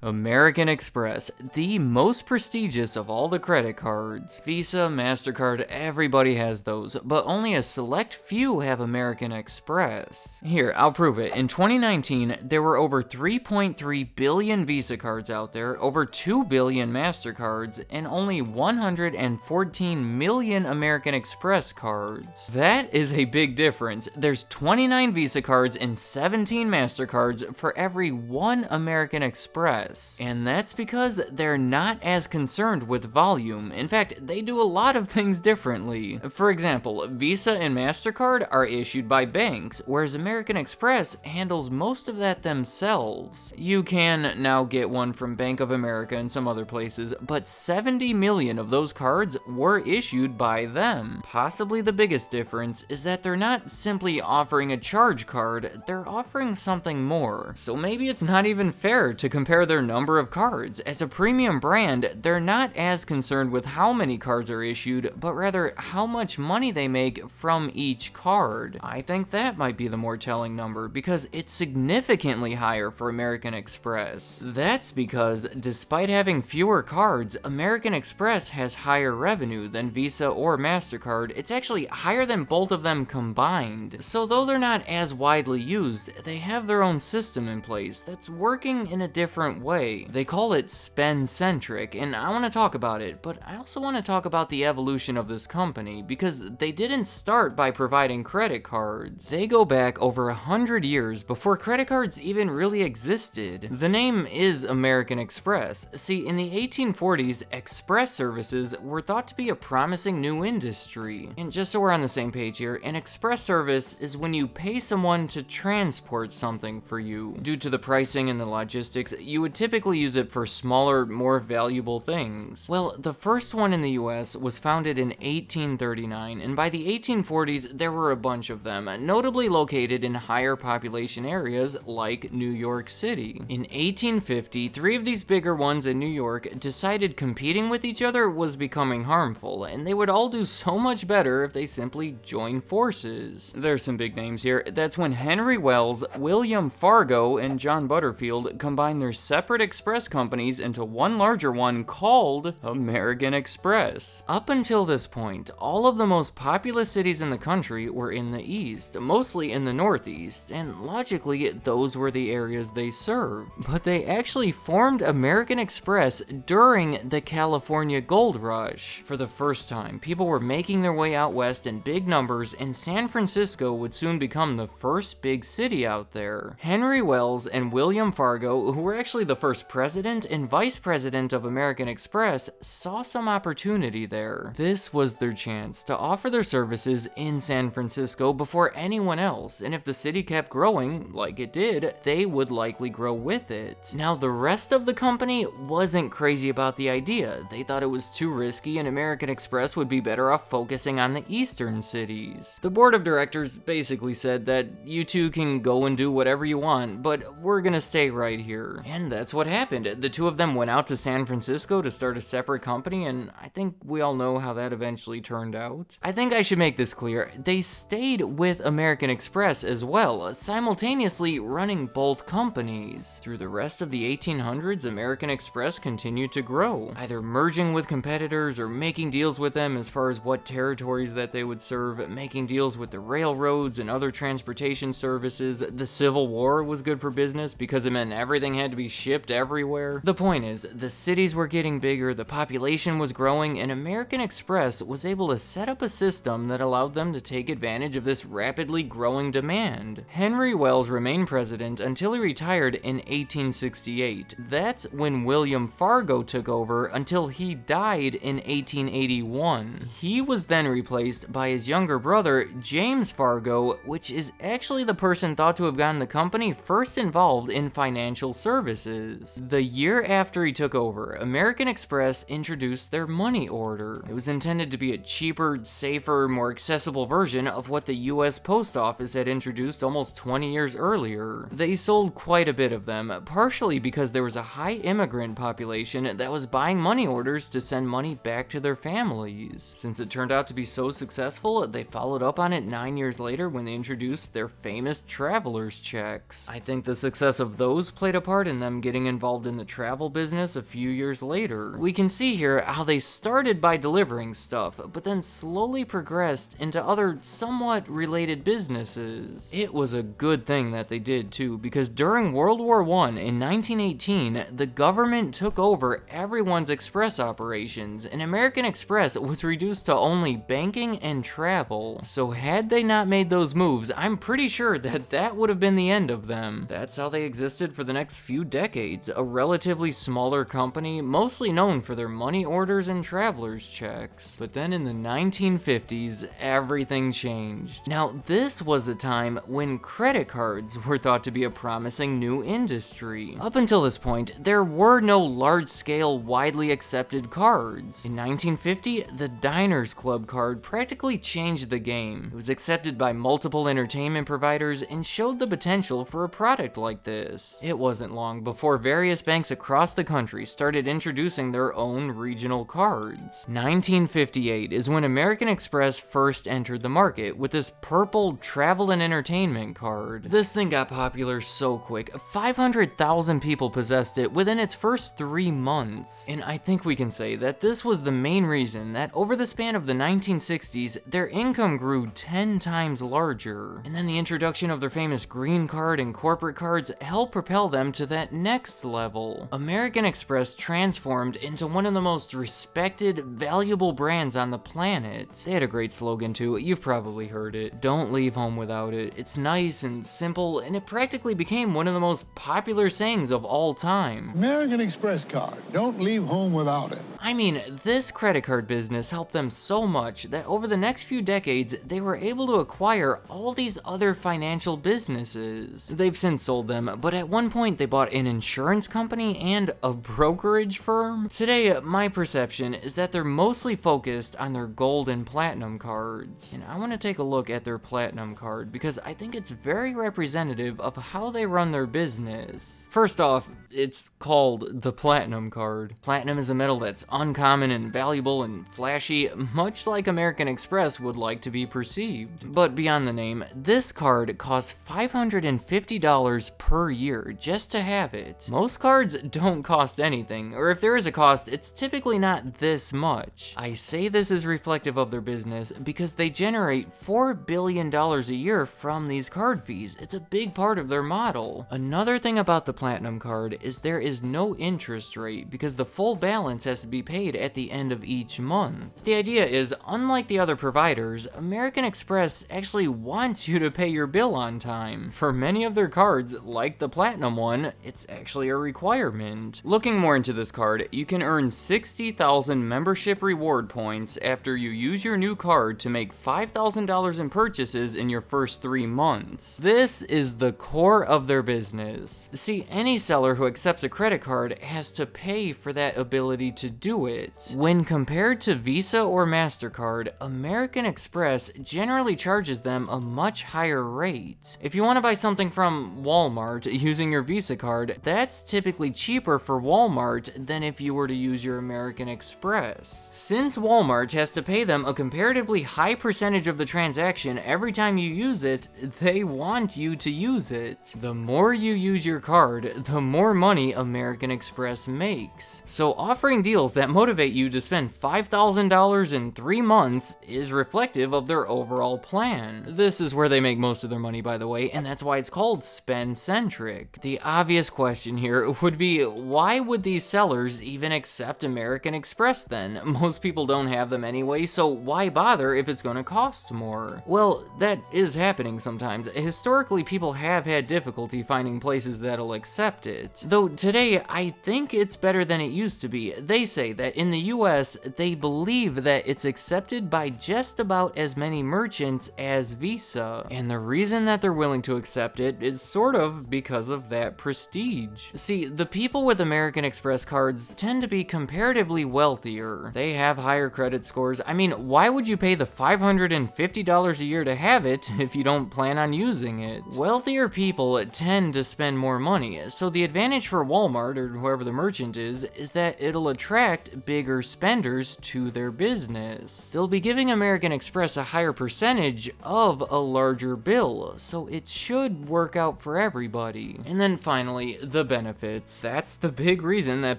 American Express, the most prestigious of all the credit cards. Visa, MasterCard, everybody has those, but only a select few have American Express. Here, I'll prove it. In 2019, there were over 3.3 billion Visa cards out there, over 2 billion MasterCards, and only 114 million American Express cards. That is a big difference. There's 29 Visa cards and 17 MasterCards for every one American Express. And that's because they're not as concerned with volume. In fact, they do a lot of things differently. For example, Visa and MasterCard are issued by banks, whereas American Express handles most of that themselves. You can now get one from Bank of America and some other places, but 70 million of those cards were issued by them. Possibly the biggest difference is that they're not simply offering a charge card, they're offering something more. So maybe it's not even fair to compare their number of cards. As a premium brand, they're not as concerned with how many cards are issued, but rather how much money they make from each card. I think that might be the more telling number because it's significantly higher for American Express. That's because despite having fewer cards, American Express has higher revenue than Visa or MasterCard. It's actually higher than both of them combined. So though they're not as widely used, they have their own system in place that's working in a different way. They call it spend-centric, and I want to talk about it, but I also want to talk about the evolution of this company, because they didn't start by providing credit cards. They go back over 100 years before credit cards even really existed. The name is American Express. See, in the 1840s, express services were thought to be a promising new industry. And just so we're on the same page here, an express service is when you pay someone to transport something for you. Due to the pricing and the logistics, you would typically use it for smaller, more valuable things. Well, the first one in the US was founded in 1839, and by the 1840s, there were a bunch of them, notably located in higher population areas like New York City. In 1850, 3 of these bigger ones in New York decided competing with each other was becoming harmful, and they would all do so much better if they simply joined forces. There's some big names here. That's when Henry Wells, William Fargo, and John Butterfield combined their separate express companies into one larger one called American Express. Up until this point, all of the most populous cities in the country were in the east, mostly in the northeast, and logically, those were the areas they served. But they actually formed American Express during the California Gold Rush. For the first time, people were making their way out west in big numbers, and San Francisco would soon become the first big city out there. Henry Wells and William Fargo, who were actually the first president and vice president of American Express, saw some opportunity there. This was their chance to offer their services in San Francisco before anyone else, and if the city kept growing, like it did, they would likely grow with it. Now, the rest of the company wasn't crazy about the idea. They thought it was too risky and American Express would be better off focusing on the eastern cities. The board of directors basically said that you two can go and do whatever you want, but we're gonna stay right here. And that's what happened. The two of them went out to San Francisco to start a separate company, and I think we all know how that eventually turned out. I think I should make this clear. They stayed with American Express as well, simultaneously running both companies. Through the rest of the 1800s, American Express continued to grow, either merging with competitors or making deals with them as far as what territories that they would serve, making deals with the railroads and other transportation services. The Civil War was good for business because it meant everything had to be shipped everywhere. The point is, the cities were getting bigger, the population was growing, and American Express was able to set up a system that allowed them to take advantage of this rapidly growing demand. Henry Wells remained president until he retired in 1868. That's when William Fargo took over until he died in 1881. He was then replaced by his younger brother, James Fargo, which is actually the person thought to have gotten the company first involved in financial services. businesses. The year after he took over, American Express introduced their money order. It was intended to be a cheaper, safer, more accessible version of what the US Post Office had introduced almost 20 years earlier. They sold quite a bit of them, partially because there was a high immigrant population that was buying money orders to send money back to their families. Since it turned out to be so successful, they followed up on it 9 years later when they introduced their famous traveler's checks. I think the success of those played a part in them getting involved in the travel business a few years later. We can see here how they started by delivering stuff, but then slowly progressed into other somewhat related businesses. It was a good thing that they did too, because during World War I in 1918, the government took over everyone's express operations, and American Express was reduced to only banking and travel. So had they not made those moves, I'm pretty sure that that would have been the end of them. That's how they existed for the next few decades, a relatively smaller company, mostly known for their money orders and traveler's checks. But then in the 1950s, everything changed. Now, this was a time when credit cards were thought to be a promising new industry. Up until this point, there were no large-scale, widely accepted cards. In 1950, the Diners Club card practically changed the game. It was accepted by multiple entertainment providers and showed the potential for a product like this. It wasn't long before various banks across the country started introducing their own regional cards. 1958 is when American Express first entered the market with this purple travel and entertainment card. This thing got popular so quick, 500,000 people possessed it within its first 3 months. And I think we can say that this was the main reason that over the span of the 1960s, their income grew 10 times larger. And then the introduction of their famous green card and corporate cards helped propel them to that next level. American Express transformed into one of the most respected, valuable brands on the planet. They had a great slogan too, you've probably heard it. Don't leave home without it. It's nice and simple, and it practically became one of the most popular sayings of all time. American Express card, don't leave home without it. I mean, this credit card business helped them so much that over the next few decades, they were able to acquire all these other financial businesses. They've since sold them, but at one point they bought an insurance company and a brokerage firm. Today, my perception is that they're mostly focused on their gold and platinum cards. And I want to take a look at their platinum card because I think it's very representative of how they run their business. First off, it's called the platinum card. Platinum is a metal that's uncommon and valuable and flashy, much like American Express would like to be perceived. But beyond the name, this card costs $550 per year just to have it. Most cards don't cost anything, or if there is a cost, it's typically not this much. I say this is reflective of their business because they generate $4 billion a year from these card fees. It's a big part of their model. Another thing about the platinum card is there is no interest rate because the full balance has to be paid at the end of each month. The idea is, unlike the other providers, American Express actually wants you to pay your bill on time. For many of their cards, like the platinum one, it's actually a requirement. Looking more into this card, you can earn 60,000 membership reward points after you use your new card to make $5,000 in purchases in your first 3 months. This is the core of their business. See, any seller who accepts a credit card has to pay for that ability to do it. When compared to Visa or MasterCard, American Express generally charges them a much higher rate. If you want to buy something from Walmart using your Visa card, that's typically cheaper for Walmart than if you were to use your American Express. Since Walmart has to pay them a comparatively high percentage of the transaction every time you use it, they want you to use it. The more you use your card, the more money American Express makes. So offering deals that motivate you to spend $5,000 in 3 months is reflective of their overall plan. This is where they make most of their money, by the way, and that's why it's called spend-centric. The obvious question here would be, why would these sellers even accept American Express then? Most people don't have them anyway, so why bother if it's gonna cost more? Well, that is happening sometimes. Historically, people have had difficulty finding places that'll accept it. Though today, I think it's better than it used to be. They say that in the US, they believe that it's accepted by just about as many merchants as Visa. And the reason that they're willing to accept it is sort of because of that prestige. prestige. See, the people with American Express cards tend to be comparatively wealthier. They have higher credit scores. I mean, why would you pay the $550 a year to have it if you don't plan on using it? Wealthier people tend to spend more money, so the advantage for Walmart or whoever the merchant is that it'll attract bigger spenders to their business. They'll be giving American Express a higher percentage of a larger bill, so it should work out for everybody. And then finally, the benefits. That's the big reason that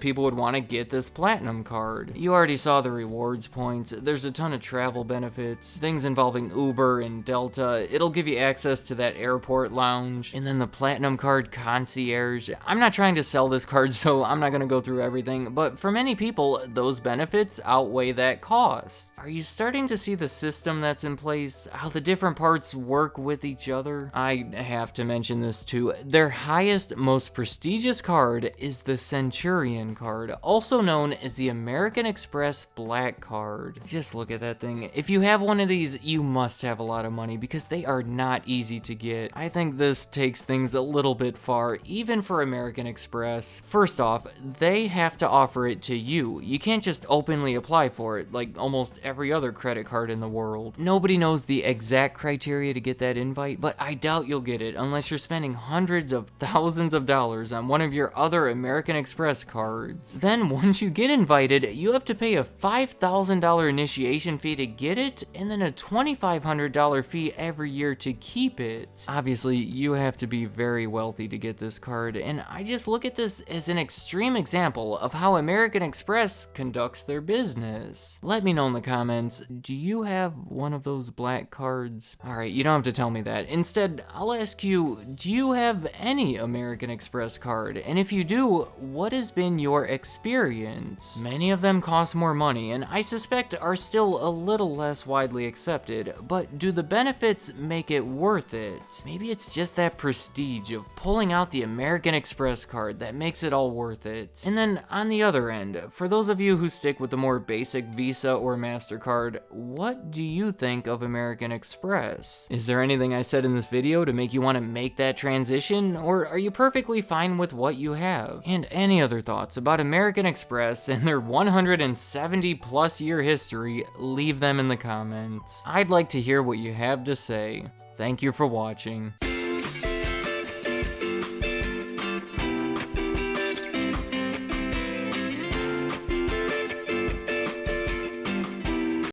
people would want to get this platinum card. You already saw the rewards points. There's a ton of travel benefits, things involving Uber and Delta. It'll give you access to that airport lounge, and then the platinum card concierge. I'm not trying to sell this card, so I'm not going to go through everything, but for many people, those benefits outweigh that cost. Are you starting to see the system that's in place? How the different parts work with each other? I have to mention this too. Their highest, most prestigious card is the Centurion card, also known as the American Express Black card. Just look at that thing. If you have one of these, you must have a lot of money because they are not easy to get. I think this takes things a little bit far, even for American Express. First off, they have to offer it to you. You can't just openly apply for it like almost every other credit card in the world. Nobody knows the exact criteria to get that invite, but I doubt you'll get it unless you're spending hundreds of thousands of dollars on one of your other American Express cards. Then once you get invited, you have to pay a $5,000 initiation fee to get it, and then a $2,500 fee every year to keep it. Obviously, you have to be very wealthy to get this card, and I just look at this as an extreme example of how American Express conducts their business. Let me know in the comments, do you have one of those black cards? Alright, you don't have to tell me that. Instead, I'll ask you, do you have any American Express card? And if you do, what has been your experience? Many of them cost more money, and I suspect are still a little less widely accepted, but do the benefits make it worth it? Maybe it's just that prestige of pulling out the American Express card that makes it all worth it. And then on the other end, for those of you who stick with the more basic Visa or MasterCard, what do you think of American Express? Is there anything I said in this video to make you want to make that transition, or are you perfectly fine with what you have? And any other thoughts about American Express and their 170 plus year history, leave them in the comments. I'd like to hear what you have to say. Thank you for watching.